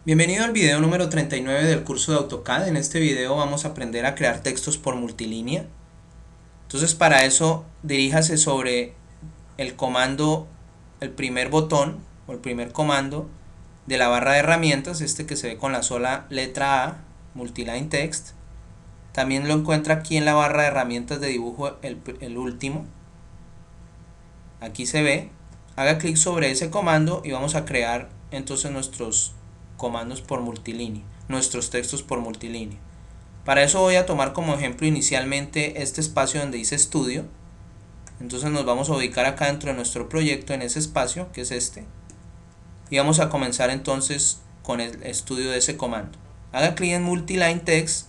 Bienvenido al video número 39 del curso de AutoCAD. En este video vamos a aprender a crear textos por multilínea. Entonces para eso diríjase sobre el comando, el primer botón o el primer comando de la barra de herramientas, este que se ve con la sola letra A, Multiline Text. También lo encuentra aquí en la barra de herramientas de dibujo el último. Aquí se ve. Haga clic sobre ese comando y vamos a crear entonces nuestros comandos por multilínea, nuestros textos por multilínea. Para eso voy a tomar como ejemplo inicialmente este espacio donde dice estudio. Entonces nos vamos a ubicar acá dentro de nuestro proyecto en ese espacio que es este. Y vamos a comenzar entonces con el estudio de ese comando. Haga clic en Multiline Text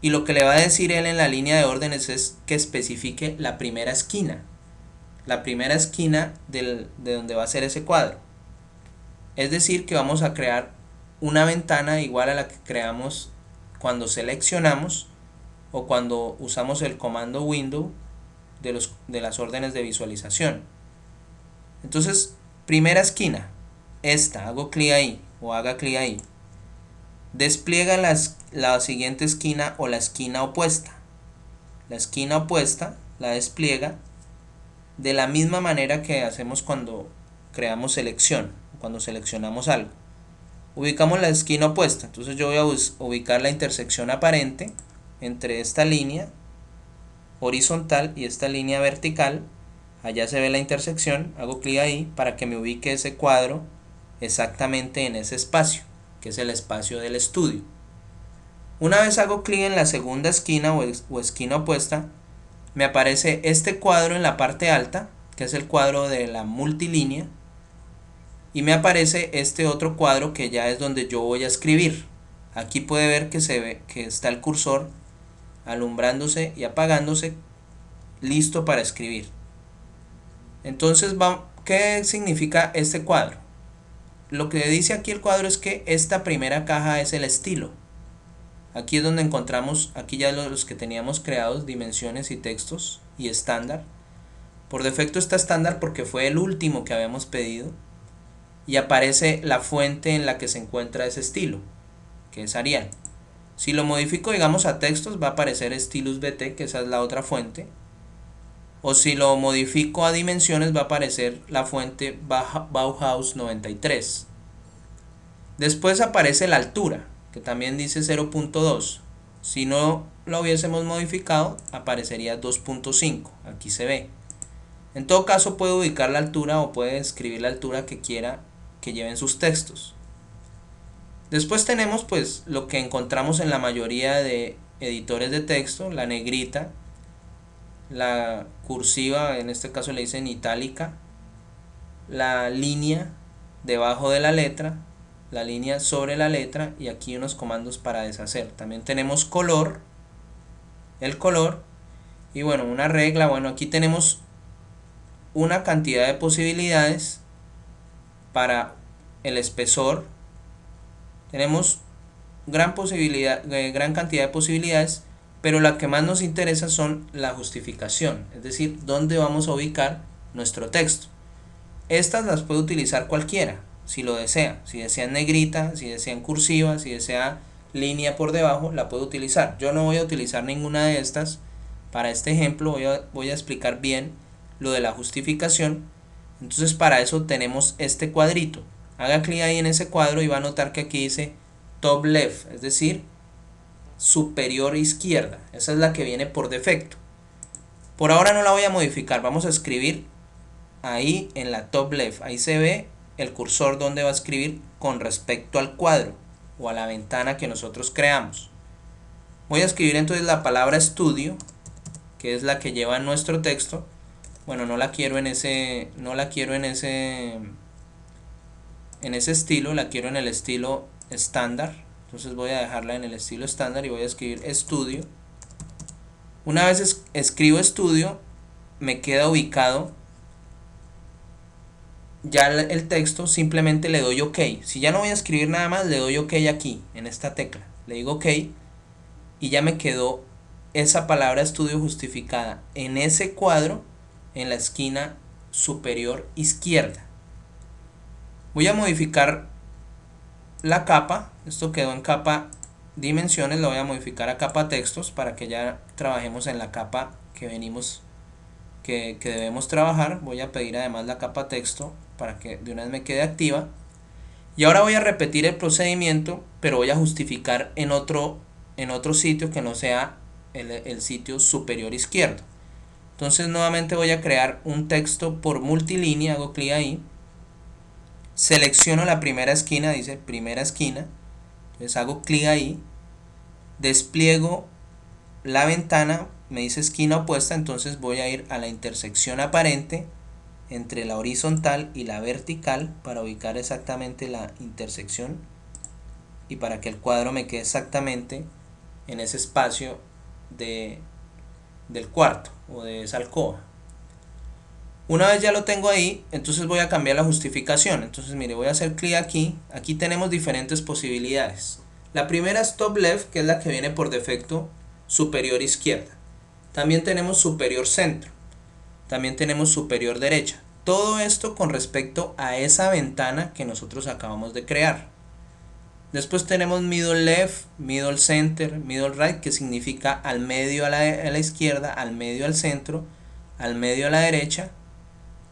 y lo que le va a decir él en la línea de órdenes es que especifique la primera esquina. La primera esquina de donde va a ser ese cuadro. Es decir, que vamos a crear una ventana igual a la que creamos cuando seleccionamos o cuando usamos el comando window de las órdenes de visualización. Entonces, primera esquina, esta, hago clic ahí o haga clic ahí. Despliega la siguiente esquina o la esquina opuesta. La esquina opuesta la despliega de la misma manera que hacemos cuando creamos selección, cuando seleccionamos algo. Ubicamos la esquina opuesta, entonces yo voy a ubicar la intersección aparente entre esta línea horizontal y esta línea vertical. Allá se ve la intersección, hago clic ahí para que me ubique ese cuadro exactamente en ese espacio, que es el espacio del estudio. Una vez hago clic en la segunda esquina o esquina opuesta, me aparece este cuadro en la parte alta, que es el cuadro de la multilínea, y me aparece este otro cuadro que ya es donde yo voy a escribir. Aquí puede ver que está el cursor alumbrándose y apagándose, listo para escribir. Entonces, ¿qué significa este cuadro? Lo que dice aquí el cuadro es que esta primera caja es el estilo. Aquí es donde encontramos, aquí ya los que teníamos creados, dimensiones y textos y estándar. Por defecto está estándar porque fue el último que habíamos pedido. Y aparece la fuente en la que se encuentra ese estilo, que es Arial. Si lo modifico, digamos, a textos, va a aparecer Stylus BT, que esa es la otra fuente. O si lo modifico a dimensiones, va a aparecer la fuente Bauhaus 93. Después aparece la altura, que también dice 0.2. Si no lo hubiésemos modificado, aparecería 2.5. Aquí se ve. En todo caso, puede ubicar la altura o puede escribir la altura que quiera que lleven sus textos. Después tenemos pues lo que encontramos en la mayoría de editores de texto, la negrita, la cursiva, en este caso le dicen itálica, la línea debajo de la letra, la línea sobre la letra y aquí unos comandos para deshacer. También tenemos color, el color y bueno, una regla. Bueno, aquí tenemos una cantidad de posibilidades para el espesor. Tenemos gran cantidad de posibilidades, pero la que más nos interesa son la justificación, es decir, dónde vamos a ubicar nuestro texto. Estas las puede utilizar cualquiera, si lo desea. Si desea en negrita, si desea en cursiva, si desea línea por debajo, la puede utilizar. Yo no voy a utilizar ninguna de estas. Para este ejemplo voy a explicar bien lo de la justificación. Entonces para eso tenemos este cuadrito. Haga clic ahí en ese cuadro y va a notar que aquí dice top left, es decir, superior izquierda. Esa es la que viene por defecto. Por ahora no la voy a modificar, vamos a escribir ahí en la top left. Ahí se ve el cursor donde va a escribir con respecto al cuadro o a la ventana que nosotros creamos. Voy a escribir entonces la palabra estudio, que es la que lleva nuestro texto. Bueno, no la quiero en ese estilo, la quiero en el estilo estándar. Entonces voy a dejarla en el estilo estándar y voy a escribir estudio. Una vez escribo estudio, me queda ubicado ya el texto, simplemente le doy OK. Si ya no voy a escribir nada más, le doy OK aquí, en esta tecla. Le digo OK y ya me quedó esa palabra estudio justificada en ese cuadro en la esquina superior izquierda. Voy a modificar la capa, esto quedó en capa dimensiones, lo voy a modificar a capa textos para que ya trabajemos en la capa que venimos, que debemos trabajar. Voy a pedir además la capa texto para que de una vez me quede activa. Y ahora voy a repetir el procedimiento, pero voy a justificar en otro sitio que no sea el sitio superior izquierdo. Entonces nuevamente voy a crear un texto por multilínea, hago clic ahí, selecciono la primera esquina, dice primera esquina, entonces hago clic ahí, despliego la ventana, me dice esquina opuesta, entonces voy a ir a la intersección aparente entre la horizontal y la vertical para ubicar exactamente la intersección y para que el cuadro me quede exactamente en ese espacio del cuarto o de esa alcoba. Una vez ya lo tengo ahí, entonces voy a cambiar la justificación. Entonces mire, voy a hacer clic aquí. Aquí tenemos diferentes posibilidades. La primera es top left, que es la que viene por defecto, superior izquierda. También tenemos superior centro. También tenemos superior derecha. Todo esto con respecto a esa ventana que nosotros acabamos de crear. Después tenemos middle left, middle center, middle right, que significa al medio a la izquierda, al medio al centro, al medio a la derecha.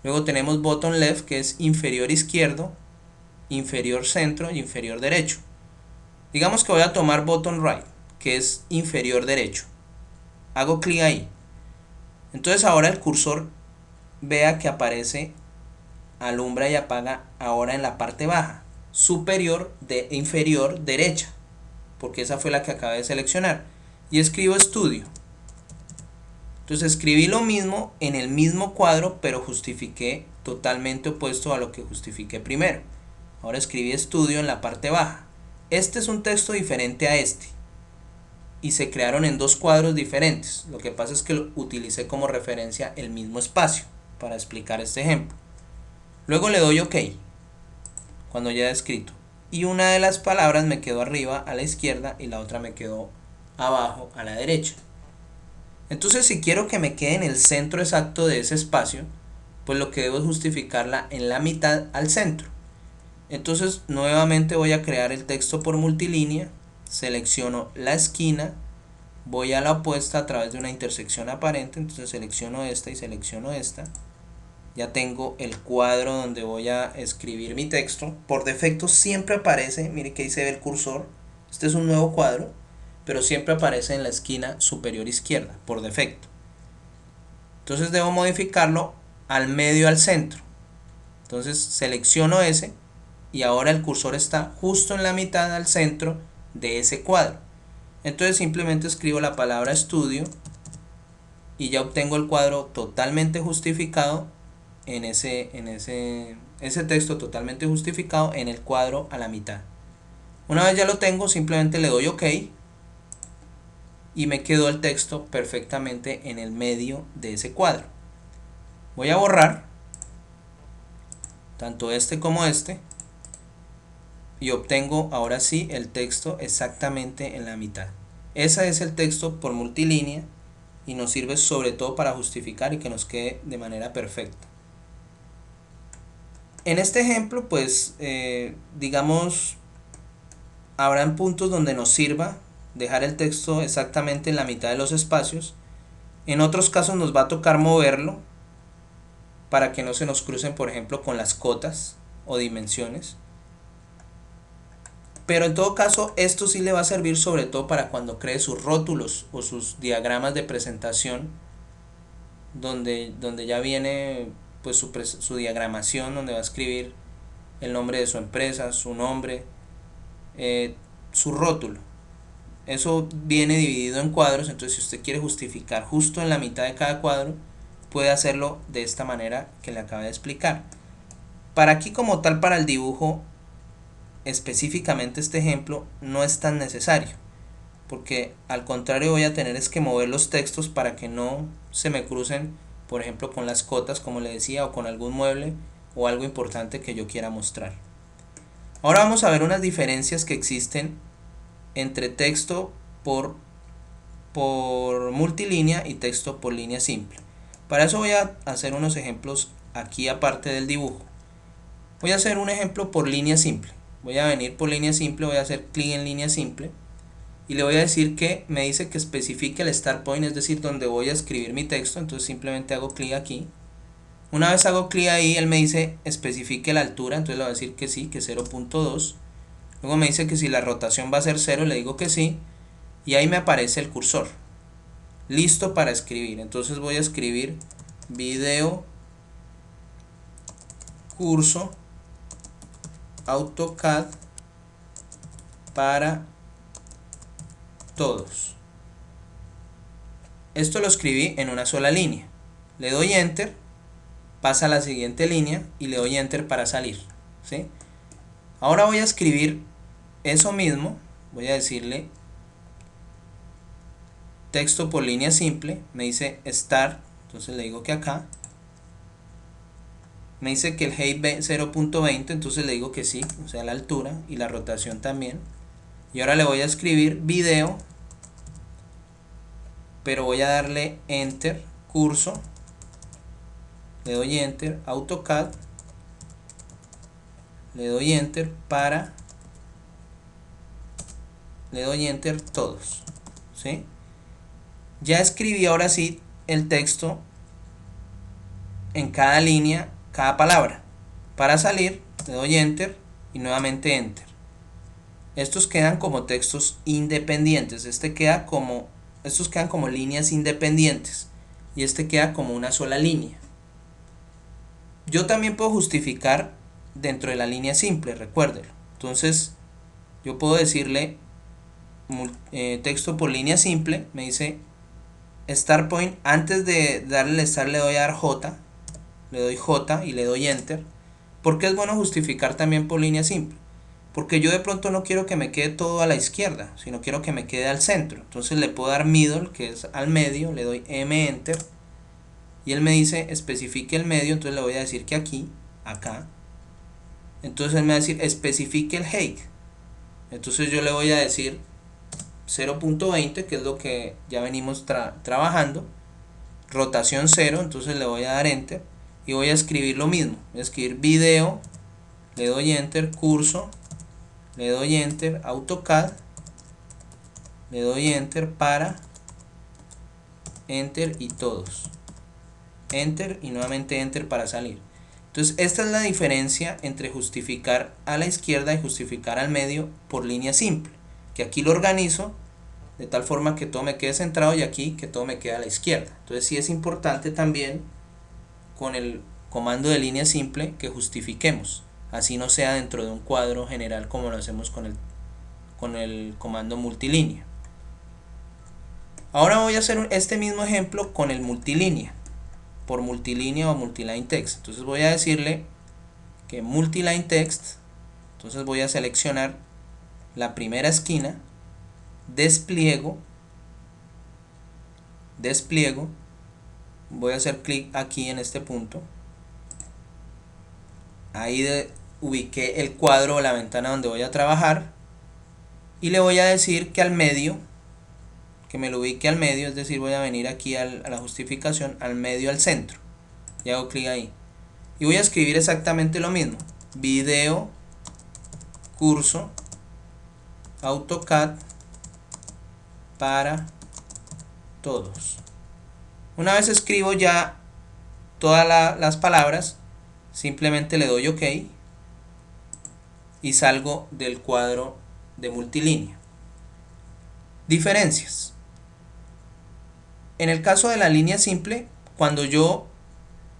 Luego tenemos bottom left, que es inferior izquierdo, inferior centro y inferior derecho. Digamos que voy a tomar bottom right, que es inferior derecho. Hago clic ahí. Entonces ahora el cursor, vea que aparece, alumbra y apaga ahora en la parte baja, superior de inferior derecha, porque esa fue la que acabé de seleccionar. Y escribo estudio. Entonces escribí lo mismo en el mismo cuadro, pero justifiqué totalmente opuesto a lo que justifiqué primero. Ahora escribí estudio en la parte baja. Este es un texto diferente a este. Y se crearon en dos cuadros diferentes. Lo que pasa es que utilicé como referencia el mismo espacio para explicar este ejemplo. Luego le doy OK cuando ya he escrito. Y una de las palabras me quedó arriba a la izquierda y la otra me quedó abajo a la derecha. Entonces si quiero que me quede en el centro exacto de ese espacio, pues lo que debo es justificarla en la mitad al centro. Entonces nuevamente voy a crear el texto por multilínea, selecciono la esquina, voy a la opuesta a través de una intersección aparente, entonces selecciono esta y selecciono esta. Ya tengo el cuadro donde voy a escribir mi texto. Por defecto siempre aparece, mire que ahí se ve el cursor, este es un nuevo cuadro, pero siempre aparece en la esquina superior izquierda, por defecto. Entonces debo modificarlo al medio al centro. Entonces selecciono ese y ahora el cursor está justo en la mitad al centro de ese cuadro. Entonces simplemente escribo la palabra estudio y ya obtengo el cuadro totalmente justificado en ese texto totalmente justificado en el cuadro a la mitad. Una vez ya lo tengo, simplemente le doy OK y me quedó el texto perfectamente en el medio de ese cuadro. Voy a borrar tanto este como este y obtengo ahora sí el texto exactamente en la mitad. Ese es el texto por multilínea y nos sirve sobre todo para justificar y que nos quede de manera perfecta. En este ejemplo, pues digamos, habrán puntos donde nos sirva dejar el texto exactamente en la mitad de los espacios. En otros casos nos va a tocar moverlo para que no se nos crucen, por ejemplo, con las cotas o dimensiones. Pero en todo caso, esto sí le va a servir sobre todo para cuando cree sus rótulos o sus diagramas de presentación, donde ya viene pues su diagramación, donde va a escribir el nombre de su empresa, su nombre, su rótulo. Eso viene dividido en cuadros, entonces si usted quiere justificar justo en la mitad de cada cuadro, puede hacerlo de esta manera que le acabé de explicar. Para aquí como tal, para el dibujo, específicamente este ejemplo, no es tan necesario, porque al contrario voy a tener es que mover los textos para que no se me crucen, por ejemplo, con las cotas, como le decía, o con algún mueble o algo importante que yo quiera mostrar. Ahora vamos a ver unas diferencias que existen entre texto por multilínea y texto por línea simple. Para eso voy a hacer unos ejemplos aquí aparte del dibujo. Voy a hacer un ejemplo por línea simple. voy a venir por línea simple, voy a hacer clic en línea simple y le voy a decir que me dice que especifique el start point, es decir, donde voy a escribir mi texto. Entonces simplemente hago clic aquí. Una vez hago clic ahí, él me dice especifique la altura, entonces le voy a decir que sí, que 0.2. Luego me dice que si la rotación va a ser 0, le digo que sí, y ahí me aparece el cursor listo para escribir. Entonces voy a escribir video curso AutoCAD para todos. Esto lo escribí en una sola línea. Le doy enter, pasa a la siguiente línea y le doy enter para salir, ¿sí? Ahora voy a escribir eso mismo, voy a decirle texto por línea simple, me dice start, entonces le digo que acá, me dice que el height 0.20, entonces le digo que sí, o sea la altura y la rotación también. Y ahora le voy a escribir video, pero voy a darle enter, curso, le doy enter, AutoCAD, le doy enter para, le doy enter todos, ¿sí? Ya escribí ahora sí el texto en cada línea, cada palabra. Para salir le doy enter y nuevamente enter. Estos quedan como textos independientes. Estos quedan como líneas independientes y este queda como una sola línea. Yo también puedo justificar dentro de la línea simple, recuérdelo. Entonces yo puedo decirle texto por línea simple, me dice start point, antes de darle el start le doy a dar J, le doy J y le doy enter. ¿Por qué es bueno justificar también por línea simple? Porque yo de pronto no quiero que me quede todo a la izquierda, sino quiero que me quede al centro. Entonces le puedo dar middle, que es al medio, le doy M enter y él me dice especifique el medio, entonces le voy a decir que aquí, acá. Entonces él me va a decir especifique el height. Entonces yo le voy a decir 0.20, que es lo que ya venimos trabajando, rotación 0, entonces le voy a dar enter y voy a escribir lo mismo, voy a escribir video, le doy enter, curso, le doy enter, AutoCAD, le doy enter para, enter y todos, enter y nuevamente enter para salir. Entonces esta es la diferencia entre justificar a la izquierda y justificar al medio por línea simple, que aquí lo organizo de tal forma que todo me quede centrado y aquí que todo me quede a la izquierda. Entonces sí es importante también con el comando de línea simple que justifiquemos, así no sea dentro de un cuadro general como lo hacemos con el comando multilínea. Ahora voy a hacer este mismo ejemplo con el multilínea, por multilínea o multiline text. Entonces voy a decirle que multiline text, entonces voy a seleccionar la primera esquina, despliego, voy a hacer clic aquí en este punto, ahí ubiqué el cuadro o la ventana donde voy a trabajar y le voy a decir que al medio, que me lo ubique al medio, es decir, voy a venir aquí a la justificación, al medio, al centro, y hago clic ahí y voy a escribir exactamente lo mismo, video curso AutoCAD para todos. Una vez escribo ya todas las palabras, simplemente le doy OK y salgo del cuadro de multilínea. Diferencias. En el caso de la línea simple, cuando yo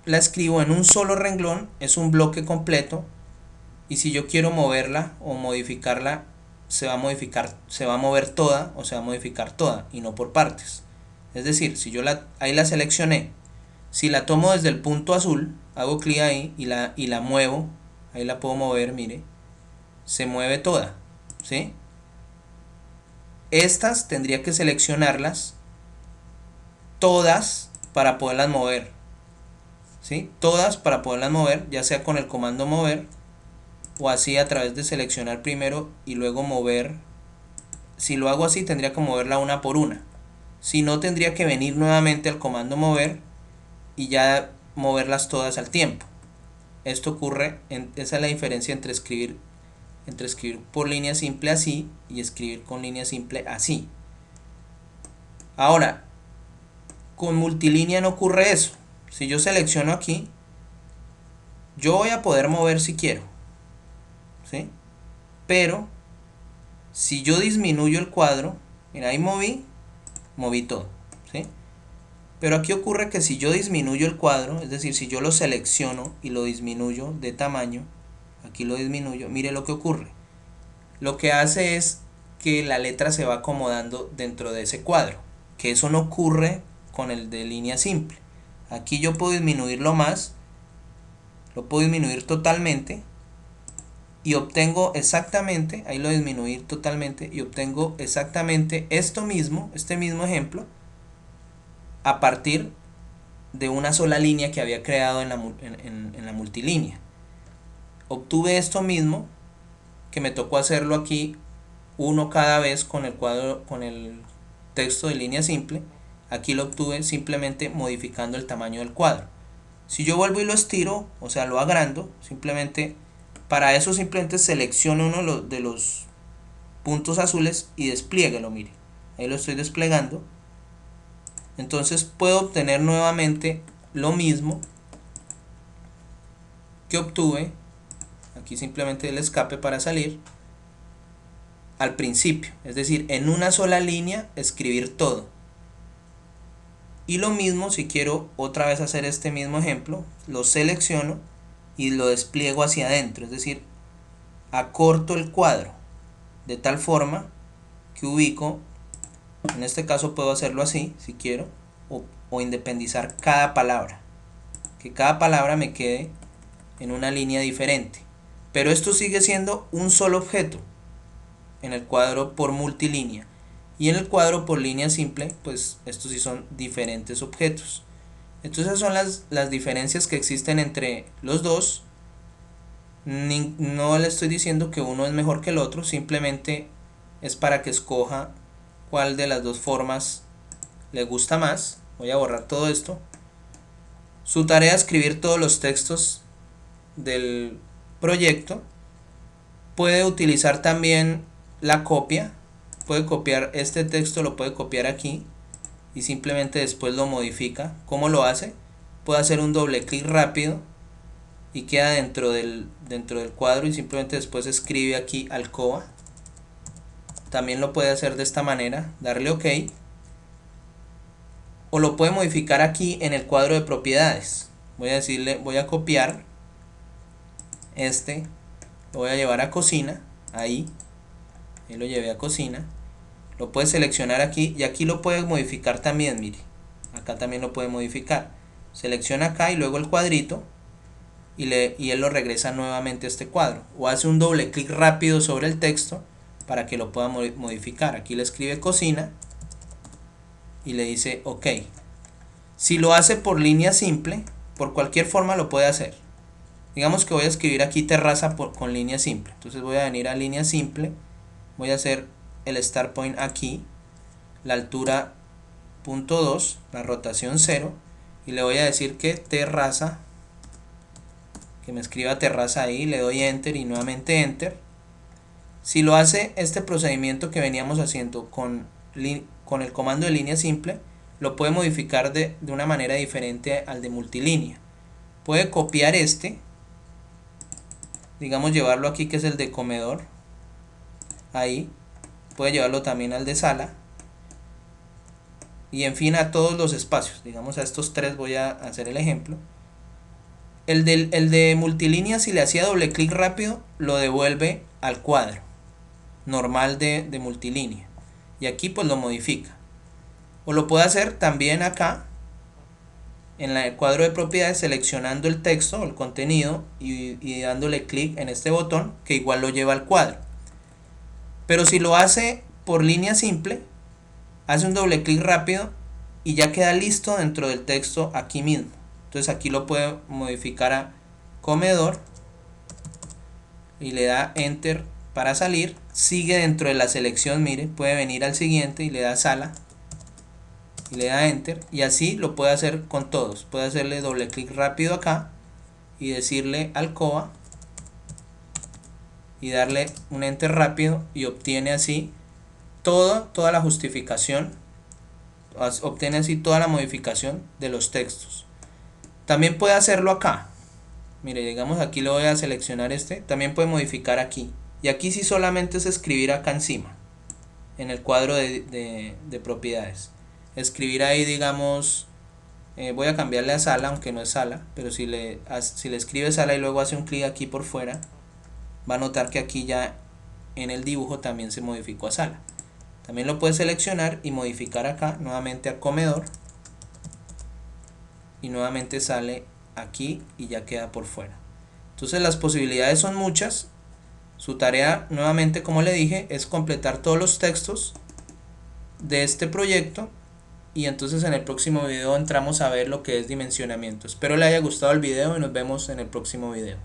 la escribo en un solo renglón, es un bloque completo, y si yo quiero moverla o modificarla, se va a mover toda o se va a modificar toda y no por partes. Es decir, si yo ahí la seleccioné, si la tomo desde el punto azul, hago clic ahí y la muevo, ahí la puedo mover, mire, se mueve toda, ¿sí? Estas tendría que seleccionarlas todas para poderlas mover, ¿sí? Todas para poderlas mover, ya sea con el comando mover o así a través de seleccionar primero y luego mover. Si lo hago así tendría que moverla una por una, si no tendría que venir nuevamente al comando mover y ya moverlas todas al tiempo. Esto ocurre, esa es la diferencia entre escribir entre escribir por línea simple así y escribir con línea simple así. Ahora, con multilínea no ocurre eso. Si yo selecciono aquí, yo voy a poder mover si quiero, ¿sí? Pero si yo disminuyo el cuadro, mira, ahí moví todo, ¿sí? Pero aquí ocurre que si yo disminuyo el cuadro, es decir, si yo lo selecciono y lo disminuyo de tamaño, aquí lo disminuyo, mire lo que ocurre. Lo que hace es que la letra se va acomodando dentro de ese cuadro, que eso no ocurre con el de línea simple. Aquí yo puedo disminuirlo más, lo puedo disminuir totalmente y obtengo exactamente, ahí lo disminuí totalmente y obtengo exactamente esto mismo, este mismo ejemplo, a partir de una sola línea que había creado en la multilínea. Obtuve esto mismo, que me tocó hacerlo aquí uno cada vez con el cuadro, con el texto de línea simple. Aquí lo obtuve simplemente modificando el tamaño del cuadro. Si yo vuelvo y lo estiro, o sea lo agrando, para eso simplemente selecciono uno de los puntos azules y desplieguelo, mire, ahí lo estoy desplegando. Entonces puedo obtener nuevamente lo mismo que obtuve, aquí simplemente el escape para salir, al principio, es decir, en una sola línea escribir todo. Y lo mismo si quiero otra vez hacer este mismo ejemplo, lo selecciono y lo despliego hacia adentro, es decir, acorto el cuadro de tal forma que ubico, en este caso puedo hacerlo así si quiero, o independizar cada palabra, que cada palabra me quede en una línea diferente, pero esto sigue siendo un solo objeto en el cuadro por multilínea, y en el cuadro por línea simple pues estos sí son diferentes objetos. Entonces son las diferencias que existen entre los dos. No le estoy diciendo que uno es mejor que el otro, simplemente es para que escoja cuál de las dos formas le gusta más. Voy a borrar todo esto. Su tarea es escribir todos los textos del proyecto. Puede utilizar también la copia, puede copiar este texto, lo puede copiar aquí y simplemente después lo modifica. ¿Cómo lo hace? Puede hacer un doble clic rápido y queda dentro del cuadro y simplemente después escribe aquí Alcoba. También lo puede hacer de esta manera, darle OK, o lo puede modificar aquí en el cuadro de propiedades. Voy a decirle, voy a copiar lo voy a llevar a cocina, ahí lo llevé a cocina, lo puede seleccionar aquí y aquí lo puede modificar también, mire, acá también lo puede modificar, selecciona acá y luego el cuadrito y él lo regresa nuevamente a este cuadro, o hace un doble clic rápido sobre el texto para que lo pueda modificar. Aquí le escribe cocina y le dice OK. Si lo hace por línea simple, por cualquier forma lo puede hacer. Digamos que voy a escribir aquí terraza con línea simple, entonces voy a venir a línea simple, voy a hacer el start point aquí, la altura 0.2, la rotación 0, y le voy a decir que terraza, que me escriba terraza ahí, le doy enter y nuevamente enter. Si lo hace este procedimiento que veníamos haciendo con el comando de línea simple, lo puede modificar de una manera diferente al de multilínea. Puede copiar digamos llevarlo aquí que es el de comedor, ahí, puede llevarlo también al de sala, y en fin a todos los espacios, digamos a estos tres voy a hacer el ejemplo. El de multilínea, si le hacía doble clic rápido, lo devuelve al cuadro normal de multilínea, y aquí pues lo modifica. O lo puede hacer también acá en el cuadro de propiedades, seleccionando el texto o el contenido y dándole clic en este botón que igual lo lleva al cuadro. Pero si lo hace por línea simple, hace un doble clic rápido y ya queda listo dentro del texto aquí mismo. Entonces aquí lo puede modificar a comedor y le da enter para salir. Sigue dentro de la selección, mire, puede venir al siguiente y le da sala y le da enter, y así lo puede hacer con todos. Puede hacerle doble clic rápido acá y decirle Alcoba y darle un enter rápido y obtiene así toda la justificación, obtiene así toda la modificación de los textos. También puede hacerlo acá. Mire, digamos aquí lo voy a seleccionar también puede modificar aquí. Y aquí sí solamente es escribir acá encima, en el cuadro de propiedades. Escribir ahí, digamos, voy a cambiarle a sala, aunque no es sala, pero si le escribe sala y luego hace un clic aquí por fuera, va a notar que aquí ya en el dibujo también se modificó a sala. También lo puede seleccionar y modificar acá, nuevamente a comedor, y nuevamente sale aquí y ya queda por fuera. Entonces las posibilidades son muchas. Su tarea, nuevamente como le dije, es completar todos los textos de este proyecto, y entonces en el próximo video entramos a ver lo que es dimensionamiento. Espero le haya gustado el video y nos vemos en el próximo video.